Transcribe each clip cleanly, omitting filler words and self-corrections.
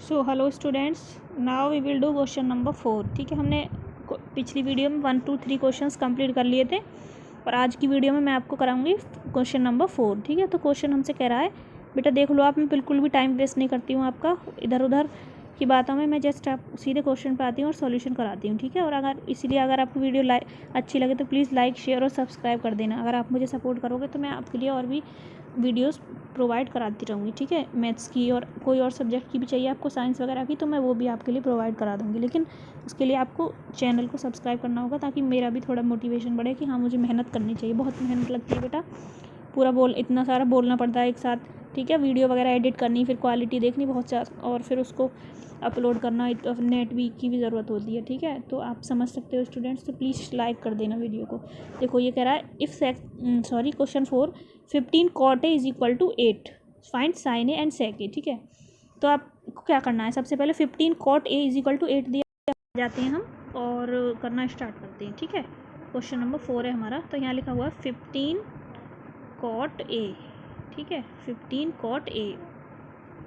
So hello students, now we will do question number 4। ठीक है, हमने पिछली वीडियो में 1 2 3 क्वेश्चंस कंप्लीट कर लिए थे और आज की वीडियो में मैं आपको कराऊंगी क्वेश्चन नंबर 4। ठीक है, तो क्वेश्चन हमसे कह रहा है, बेटा देख लो आप, मैं बिल्कुल भी टाइम वेस्ट नहीं करती हूँ आपका इधर उधर की बातों में। मैं जस्ट आप सीधे क्वेश्चन पर आती हूँ और सॉल्यूशन कराती हूँ। ठीक है, और अगर आपको वीडियो अच्छी लगे तो प्लीज़ लाइक शेयर और सब्सक्राइब कर देना। अगर आप मुझे सपोर्ट करोगे तो मैं आपके लिए और भी वीडियोस प्रोवाइड कराती रहूँगी। ठीक है, मैथ्स की और कोई और सब्जेक्ट की भी चाहिए आपको, साइंस वगैरह की, तो मैं वो भी आपके लिए प्रोवाइड करा दूँगी। लेकिन उसके लिए आपको चैनल को सब्सक्राइब करना होगा ताकि मेरा भी थोड़ा मोटिवेशन बढ़े कि हाँ मुझे मेहनत करनी चाहिए। बहुत मेहनत लगती है बेटा, इतना सारा बोलना पड़ता है एक साथ। ठीक है, वीडियो वगैरह एडिट करनी, फिर क्वालिटी देखनी बहुत सारा, और फिर उसको अपलोड करना, नेट भी की भी ज़रूरत होती है। ठीक है, तो आप समझ सकते हो स्टूडेंट्स, तो प्लीज़ लाइक कर देना वीडियो को। देखो ये कह रहा है question 4, 15 cot A is equal to 8, find sine A and sec A. ठीक है, तो आपको क्या करना है, सबसे पहले 15 cot A is equal to 8 दिया जाते हैं हम और करना स्टार्ट करते हैं। ठीक है, क्वेश्चन नंबर 4 है हमारा, तो यहाँ लिखा हुआ है 15 cot A। ठीक है, 15 cot A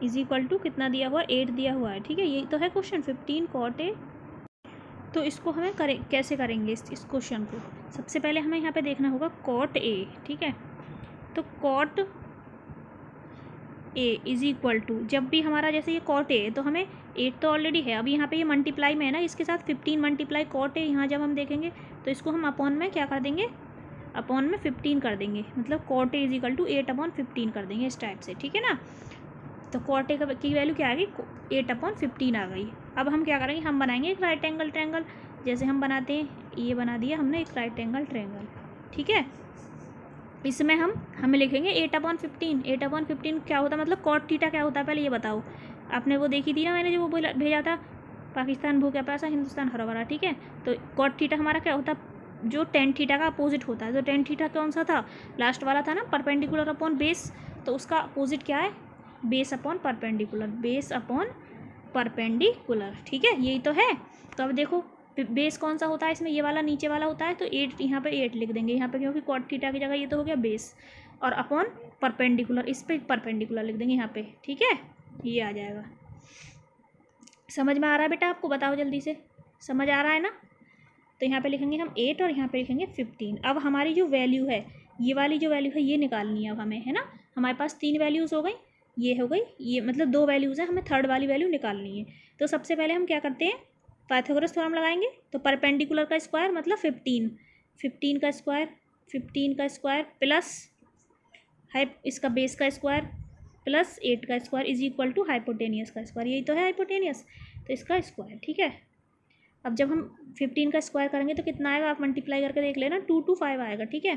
is equal to कितना दिया हुआ है, 8 दिया हुआ है। ठीक है, यही तो है क्वेश्चन, 15 cot A। तो इसको हमें कैसे करेंगे इस क्वेश्चन को। सबसे पहले हमें यहाँ पे देखना होगा cot A। ठीक है, तो cot A is equal to, जब भी हमारा जैसे ये cot A तो हमें 8 तो ऑलरेडी है, अब यहाँ पे ये मल्टीप्लाई में है ना, इसके साथ 15 मल्टीप्लाई cot A, यहाँ जब हम देखेंगे तो इसको हम अपॉन में क्या कर देंगे, अपॉन में 15 कर देंगे, मतलब cot A is equal to 8/15 कर देंगे इस टाइप से। ठीक है ना, तो cot A की वैल्यू क्या आ गई, 8/15 आ गई। अब हम क्या करेंगे, हम बनाएंगे एक राइट एंगल ट्रायंगल, जैसे हम बनाते हैं, ये बना दिया हमने एक राइट एंगल ट्रायंगल। ठीक है, इसमें हमें लिखेंगे 8/15। 8/15 क्या होता है, मतलब cot थीटा क्या होता है, पहले ये बताओ। आपने वो देखी थी ना मैंने जो वो भेजा था, पाकिस्तान भूखा प्यासा हिंदुस्तान हरा भरा। ठीक है, तो cot थीटा हमारा क्या होता है, जो tan थीटा का अपोजिट होता है। तो tan थीटा कौन सा था, लास्ट वाला था ना, परपेंडिकुलर अपॉन बेस, तो उसका अपोजिट क्या है, base upon perpendicular, base upon perpendicular. ठीक है, यही तो है। तो अब देखो बेस कौन सा होता है इसमें, ये वाला नीचे वाला होता है, तो 8 यहाँ पे 8 लिख देंगे यहाँ पे, क्योंकि cot थीटा की जगह ये तो हो गया बेस, और अपॉन परपेंडिकुलर, इस पे परपेंडिकुलर लिख देंगे यहाँ पे। ठीक है, ये आ जाएगा। समझ में आ रहा है बेटा आपको, बताओ जल्दी से, समझ आ रहा है ना। तो यहाँ पे लिखेंगे हम 8 और यहाँ पे लिखेंगे 15। अब हमारी जो वैल्यू है, ये वाली जो वैल्यू है ये निकालनी है अब हमें, है ना। हमारे पास 3 वैल्यूज़ हो गई, ये हो गई, ये मतलब 2 वैल्यूज़ हैं, हमें थर्ड वाली वैल्यू निकालनी है। तो सबसे पहले हम क्या करते हैं, पाइथागोरस थ्योरम लगाएंगे। तो परपेंडिकुलर का स्क्वायर मतलब 15, 15 का स्क्वायर, 15 का स्क्वायर प्लस इसका बेस का स्क्वायर प्लस 8 का square is equal to hypotenuse का स्क्वायर, यही तो है हाइपोटेनियस, तो इसका स्क्वायर। ठीक है, अब जब हम 15 का स्क्वायर करेंगे तो कितना आएगा, आप मल्टीप्लाई करके देख लेना, 2 to 5 आएगा। ठीक है,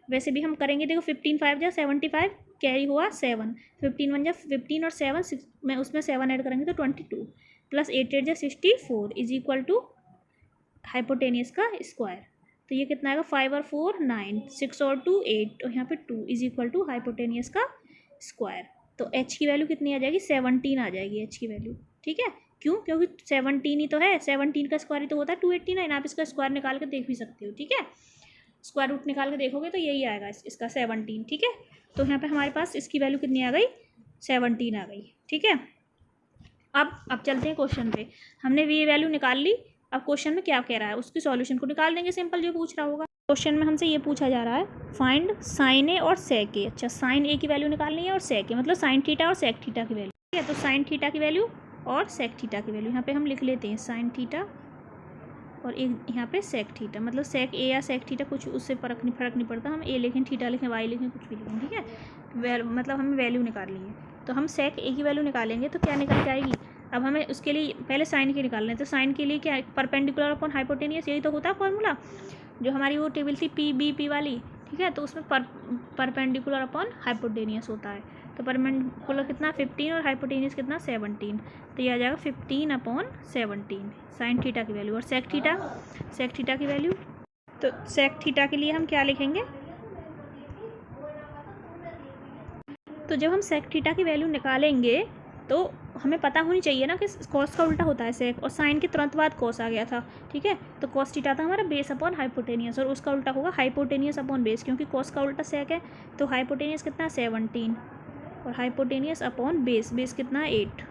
वैसे भी हम करेंगे, देखो 15 5 जा 75, कैरी हुआ 7, 15 1 जा 15 और 7 6 में, उसमें 7 ऐड करेंगे तो 22 प्लस 8 8 जा 64 इज इक्वल टू हाइपोटेनियस का स्क्वायर। तो ये कितना आएगा, 5 और 4 9, 6 और 2 8, और यहाँ पे 2 इज इक्वल टू हाइपोटेनियस का स्क्वायर। तो एच की वैल्यू कितनी आ जाएगी, 17 आ जाएगी एच की वैल्यू। ठीक है, क्यों, क्योंकि 17 ही तो है, 17 का स्क्वायर ही तो होता है 289। आप इसका स्क्वायर निकाल के देख भी सकते हो। ठीक है, स्क्वायर रूट निकाल के देखोगे तो यही आएगा इसका 17। ठीक है, तो यहाँ पे हमारे पास इसकी वैल्यू कितनी आ गई, 17 आ गई। ठीक है, अब चलते हैं क्वेश्चन पे। हमने ये वैल्यू निकाल ली, अब क्वेश्चन में क्या कह रहा है उसकी सॉल्यूशन को निकाल देंगे, सिंपल जो पूछ रहा होगा। क्वेश्चन में हमसे ये पूछा जा रहा है, फाइंड साइन ए और सेक ए। अच्छा, साइन ए की वैल्यू निकालनी है और सेक ए मतलब साइन थीटा और सेक थीटा की वैल्यू। ठीक है, तो साइन थीटा की वैल्यू और सेक थीटा की वैल्यू यहाँ पे हम लिख लेते हैं, साइन थीटा और एक यहाँ पे सेक थीटा, मतलब सेक ए या सेक थीटा कुछ उससे फर्क नहीं पड़ता, हम ए लिखें, थीटा लिखें, वाई लिखें, कुछ भी लिखें। ठीक है, मतलब हमें वैल्यू निकालनी है, तो हम सेक ए की वैल्यू निकालेंगे तो क्या निकल के आएगी। अब हमें उसके लिए पहले साइन की निकालना है, तो साइन के लिए क्या, परपेंडिकुलर अपॉन हाइपोटेनियस, यही तो होता है फॉर्मूला जो हमारी वो टेबल थी PBP वाली। ठीक है, तो उसमें परपेंडिकुलर अपॉन हाइपोटेनियस होता है, तो परपेंडिकुलर कितना 15 और हाइपोटेनियस कितना 17, तो ये आ जाएगा 15/17 साइन थीटा की वैल्यू। और सेक थीटा की वैल्यू, तो सेक थीटा के लिए हम क्या लिखेंगे, तो जब हम सेक थीटा की वैल्यू निकालेंगे तो हमें पता होनी चाहिए ना कि कॉस का उल्टा होता है सेक, और साइन के तुरंत बाद कॉस आ गया था। ठीक है, तो कॉस थीटा था हमारा बेस अपॉन हाइपोटेनियस, और उसका उल्टा होगा हाइपोटेनियस अपॉन बेस, क्योंकि कॉस का उल्टा सेक है। तो हाइपोटेनियस कितना 17 और हाइपोटेनियस अपॉन बेस, बेस कितना 8।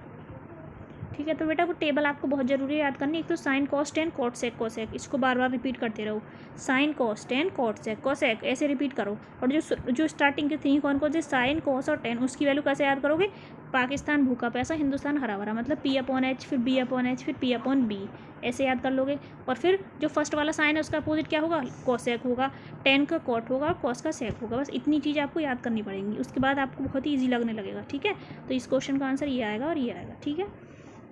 ठीक है। तो बेटा वो टेबल आपको बहुत ज़रूरी है याद करनी। एक तो sine cos tan cot sec cosec, इसको बार बार रिपीट करते रहो। Sine cos tan cot sec cosec ऐसे रिपीट करो। और जो स्टार्टिंग के थी कौन कौन से साइन कॉस और टेन, उसकी वैल्यू कैसे याद करोगे? पाकिस्तान भूखा प्यासा, हिंदुस्तान हरा भरा, मतलब P/H, फिर B/H, फिर P/B, ऐसे याद कर लोगे। और फिर जो फर्स्ट वाला साइन है उसका अपोजिट क्या होगा? कोसेक होगा, टेन का कॉट होगा और कॉस का सेक होगा। बस इतनी चीज़ आपको याद करनी पड़ेंगी, उसके बाद आपको बहुत ही ईजी लगने लगेगा। ठीक है, तो इस क्वेश्चन का आंसर ये आएगा और ये आएगा। ठीक है,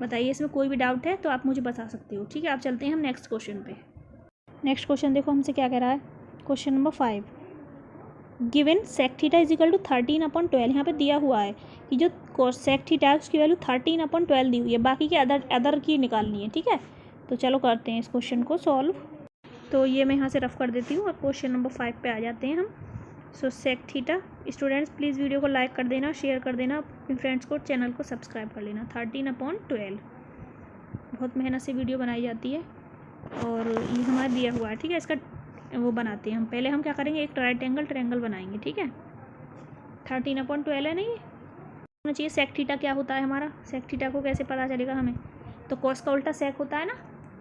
बताइए इसमें कोई भी डाउट है तो आप मुझे बता सकते हो। ठीक है, आप चलते हैं हम नेक्स्ट क्वेश्चन पे। नेक्स्ट क्वेश्चन देखो हमसे क्या कह रहा है। Question number 5, given sec theta is equal to 13/12। यहाँ पे दिया हुआ है कि जो सेक थीटा है उसकी वैल्यू 13/12 दी हुई है, बाकी के अदर की निकालनी है। ठीक है, तो चलो करते हैं इस क्वेश्चन को सॉल्व। तो ये मैं यहाँ से रफ कर देती हूँ और क्वेश्चन नंबर 5 पे आ जाते हैं हम। So sec theta, students please video को लाइक कर देना, शेयर कर देना, अपने फ्रेंड्स को, चैनल को सब्सक्राइब कर लेना। 13/12 बहुत मेहनत से वीडियो बनाई जाती है और ये हमारा दिया हुआ है। ठीक है, इसका वो बनाते हैं हम। पहले हम क्या करेंगे, एक ट्रायंगल बनाएंगे। ठीक है, 13/12 है, नहीं होना चाहिए। सेक थीटा क्या होता है हमारा? सेक थीटा को कैसे पता चलेगा हमें? तो कॉस का उल्टा सेक होता है ना।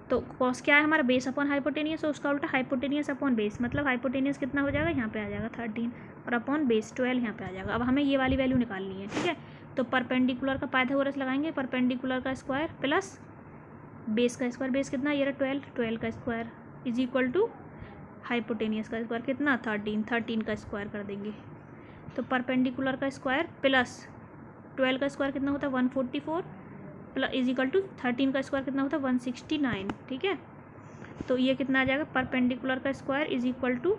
तो कॉस क्या है हमारा? बेस अपॉन हाइपोटेनियस, और उसका उल्टा हाइपोटेनियस अपॉन बेस, मतलब हाइपोटेनियस कितना हो जाएगा? यहाँ पे आ जाएगा 13 और अपॉन बेस 12 यहाँ पे आ जाएगा। अब हमें ये वाली वैल्यू निकालनी है। ठीक है, तो परपेंडिकुलर का पाइथागोरस लगाएंगे, परपेंडिकुलर का स्क्वायर प्लस बेस का स्क्वायर, बेस कितना? ये रहा 12 का square is equal to hypotenuse का स्क्वायर कितना? 13 का स्क्वायर कर देंगे। तो परपेंडिकुलर का स्क्वायर प्लस 12 का स्क्वायर कितना होता है? 144 प्लस इज इक्वल टू 13 का स्क्वायर कितना होता है? 169। ठीक है, तो ये कितना आ जाएगा? परपेंडिकुलर का square is equal to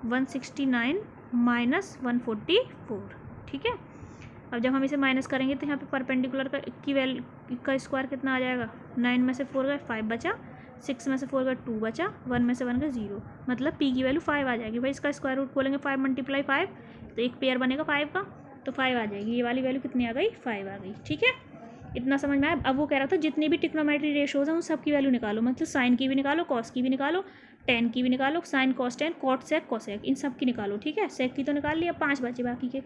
169 minus 144। ठीक है, अब जब हम इसे माइनस करेंगे तो यहाँ पे परपेंडिकुलर का स्क्वायर कितना आ जाएगा? 9 में से 4 गए 5 बचा, 6 में से 4 गए 2 बचा, 1 में से 1 गए 0, मतलब p की वैल्यू 5 आ जाएगी। भाई इसका स्क्वायर रूट खोलेंगे 5 × 5, तो एक पेयर बनेगा 5 का, तो 5 आ जाएगी। ये वाली वैल्यू कितनी आ गई? 5 आ गई। ठीक है, इतना समझ में आया। अब वो कह रहा था जितनी भी ट्रिग्नोमेट्री रेशियोज हैं उन सब की वैल्यू निकालो, मतलब साइन की भी निकालो, कॉस की भी निकालो, टेन की भी निकालो, sine cos tan, cot sec cosec, इन सब की निकालो। ठीक है, सेक की तो निकाल लिया, 5 बचे बाकी के।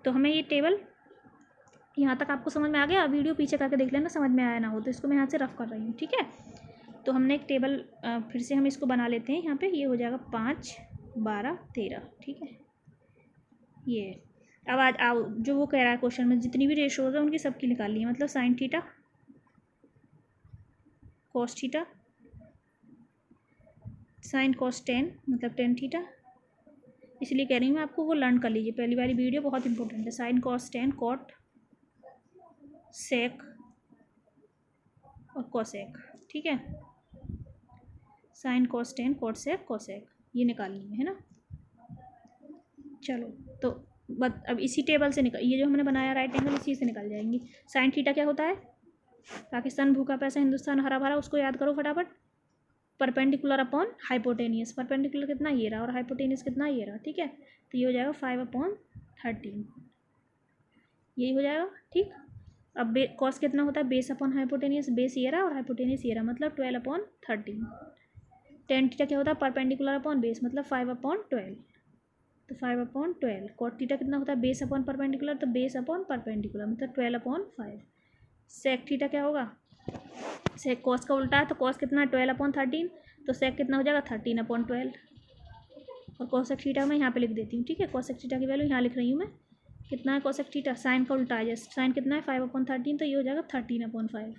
तो हमें ये टेबल यहाँ तक आपको समझ में आ गया? वीडियो पीछे करके देख लेना, समझ में आया ना हो तो। इसको मैं यहाँ से रफ कर रही हूँ। ठीक है, तो हमने एक टेबल फिर से हम इसको बना लेते हैं। यहाँ पे ये हो जाएगा 5, 12, 13। ठीक है, ये अब आज आओ जो वो कह रहा है क्वेश्चन में, जितनी भी रेशियोज है उनकी सबकी निकालनी है, मतलब sine theta, cos theta, sign cos ten मतलब टेन थीटा, इसलिए कह रही हूँ मैं आपको वो लर्न कर लीजिए। पहली वाली वीडियो बहुत इंपॉर्टेंट है। Sine cos tan, cot sec और कोसेक। ठीक है, sine cos tan, cot sec, cosec, ये निकालनी है ना। चलो तो अब इसी टेबल से निकल, ये जो हमने बनाया राइट एंगल, इसी से निकल जाएंगी। साइन थीटा क्या होता है? पाकिस्तान भूखा प्यासा, हिंदुस्तान हरा भरा, उसको याद करो फटाफट। परपेंडिकुलर अपॉन हाइपोटेनियस, परपेंडिकुलर कितना? ये रहा, और हाइपोटेनियस कितना? ये रहा। ठीक है, तो ये हो जाएगा 5/13, यही हो जाएगा। ठीक, अब कॉस कितना होता है? बेस अपॉन हाइपोटेनियस, बेस ये रहा और हाइपोटेनियस ये रहा, मतलब 12/13। टेन थीटा क्या होता है? परपेंडिकुलर अपॉन बेस, मतलब 5/12, तो 5/12। कॉट थीटा कितना होता है? बेस अपॉन परपेंडिकुलर, तो बेस अपॉन परपेंडिकुलर, मतलब 12/5। सेक थीटा क्या होगा? सेक कॉस का उल्टा है, तो कॉस कितना है? 12/13, तो सेक कितना हो जाएगा? 13/12। और कोसेक थीटा मैं यहाँ पे लिख देती हूँ। ठीक है, कोसेक थीटा की वैल्यू यहाँ लिख रही हूँ मैं। कितना है कोसेक थीटा? साइन का उल्टा है, जैसे साइन कितना है? 5/13, तो ये हो जाएगा 13/5।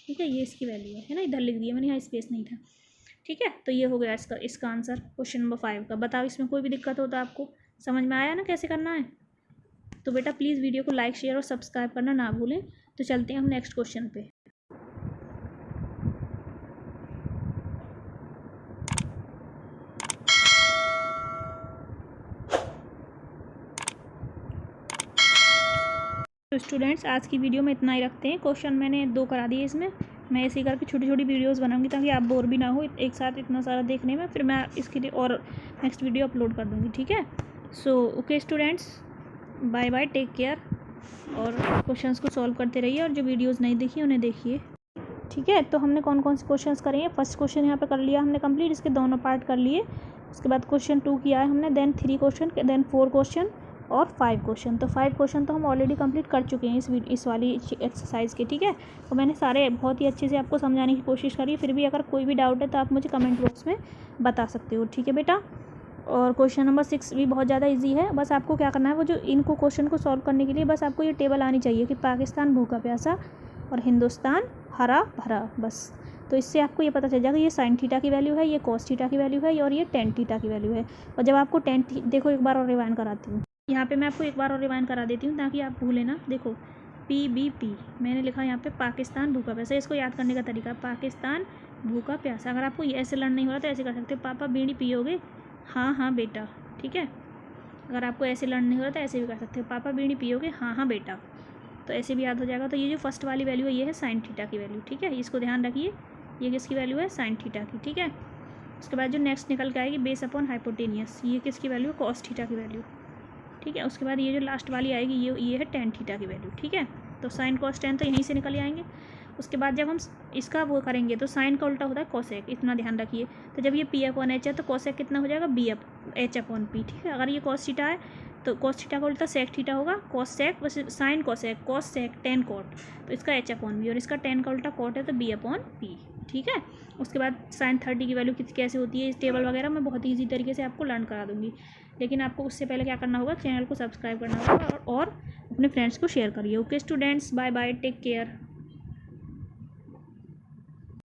ठीक है, ये इसकी वैल्यू है ना, इधर लिख दिया मैंने, यहाँ स्पेस नहीं था। ठीक है, तो ये हो गया इसका आंसर क्वेश्चन नंबर 5 का। बताओ इसमें कोई भी दिक्कत हो तो आपको समझ में आया ना कैसे करना है? तो बेटा प्लीज़ वीडियो को लाइक, शेयर और सब्सक्राइब करना ना भूलें। तो चलते हैं हम नेक्स्ट क्वेश्चन पे। तो स्टूडेंट्स आज की वीडियो में इतना ही रखते हैं। क्वेश्चन मैंने 2 करा दिए इसमें। मैं ऐसे ही करके छोटी छोटी वीडियोस बनाऊंगी ताकि आप बोर भी ना हो एक साथ इतना सारा देखने में। फिर मैं इसके लिए और नेक्स्ट वीडियो अपलोड कर दूँगी। ठीक है, so okay students, bye bye, take care, और क्वेश्चंस को सॉल्व करते रहिए, और जो वीडियोज़ नहीं देखी उन्हें देखिए। ठीक है, तो हमने कौन कौन से क्वेश्चंस करे हैं? फर्स्ट क्वेश्चन यहाँ पे कर लिया हमने कंप्लीट, इसके दोनों पार्ट कर लिए। उसके बाद क्वेश्चन 2 किया है हमने, देन 3 क्वेश्चन, देन 4 क्वेश्चन, और 5 क्वेश्चन। तो 5 क्वेश्चन तो हम ऑलरेडी कंप्लीट कर चुके हैं इस वाली एक्सरसाइज के, ठीक है। तो मैंने सारे बहुत ही अच्छे से आपको समझाने की कोशिश करी। फिर भी अगर कोई भी डाउट है तो आप मुझे कमेंट बॉक्स में बता सकते हो, ठीक है बेटा। और क्वेश्चन नंबर 6 भी बहुत ज़्यादा इजी है। बस आपको क्या करना है, वो जो इनको क्वेश्चन को सॉल्व करने के लिए बस आपको ये टेबल आनी चाहिए कि पाकिस्तान भूखा प्यासा और हिंदुस्तान हरा भरा, बस। तो इससे आपको ये पता चल जाएगा ये साइन थीटा की वैल्यू है, ये कॉस थीटा की वैल्यू है और ये टेन थीटा की वैल्यू है। और जब आपको देखो एक बार और रिवाइंड कराती हूँ, यहाँ पे मैं आपको एक बार और रिवाइंड करा देती हूँ ताकि आप भूलें ना। देखो PBP मैंने लिखा यहाँ पे पाकिस्तान भूखा प्यासा। इसको याद करने का तरीका, पाकिस्तान भूखा प्यासा। अगर आपको ऐसे लर्न नहीं हो रहा तो ऐसे कर सकते हो, पापा बीड़ी पियोगे, हाँ हाँ बेटा, ठीक है। अगर आपको ऐसे लर्न नहीं हो रहा तो ऐसे भी कर सकते हो, पापा बीड़ी पियोगे, हाँ हाँ बेटा। तो ऐसे भी याद हो जाएगा। तो ये जो फर्स्ट वाली वैल्यू है ये है साइन थीटा की वैल्यू, ठीक है। इसको ध्यान रखिए, ये किसकी वैल्यू है, साइन थीटा की, ठीक है। उसके बाद जो नेक्स्ट निकल के आएगी बेस अपॉन हाइपोटेनियस, ये किसकी वैल्यू है, कॉस थीटा की वैल्यू, ठीक है। उसके बाद ये जो लास्ट वाली आएगी ये है टेन थीटा की वैल्यू, ठीक है। तो साइन कॉस टेन तो यहीं से निकल आएंगे। उसके बाद जब हम इसका वो करेंगे तो साइन का उल्टा होता है कॉसेक, इतना ध्यान रखिए। तो जब ये पी अपॉन एच है तो कॉसेक कितना हो जाएगा, एच अपॉन पी, ठीक है। अगर ये कॉस थीटा है तो कॉस थीटा का उल्टा सेक थीटा होगा, कॉस सेक बस sine cosec, cos sec tan cot, तो इसका एच अपॉन बी, और इसका टेन का उल्टा कॉट है तो बी अपॉन पी, ठीक है। उसके बाद साइन 30 की वैल्यू कैसे होती है, इस टेबल वगैरह मैं बहुत ईजी तरीके से आपको लर्न करा दूँगी। लेकिन आपको उससे पहले क्या करना होगा, चैनल को सब्सक्राइब करना होगा और अपने फ्रेंड्स को शेयर करिए। Okay students, bye bye, take care.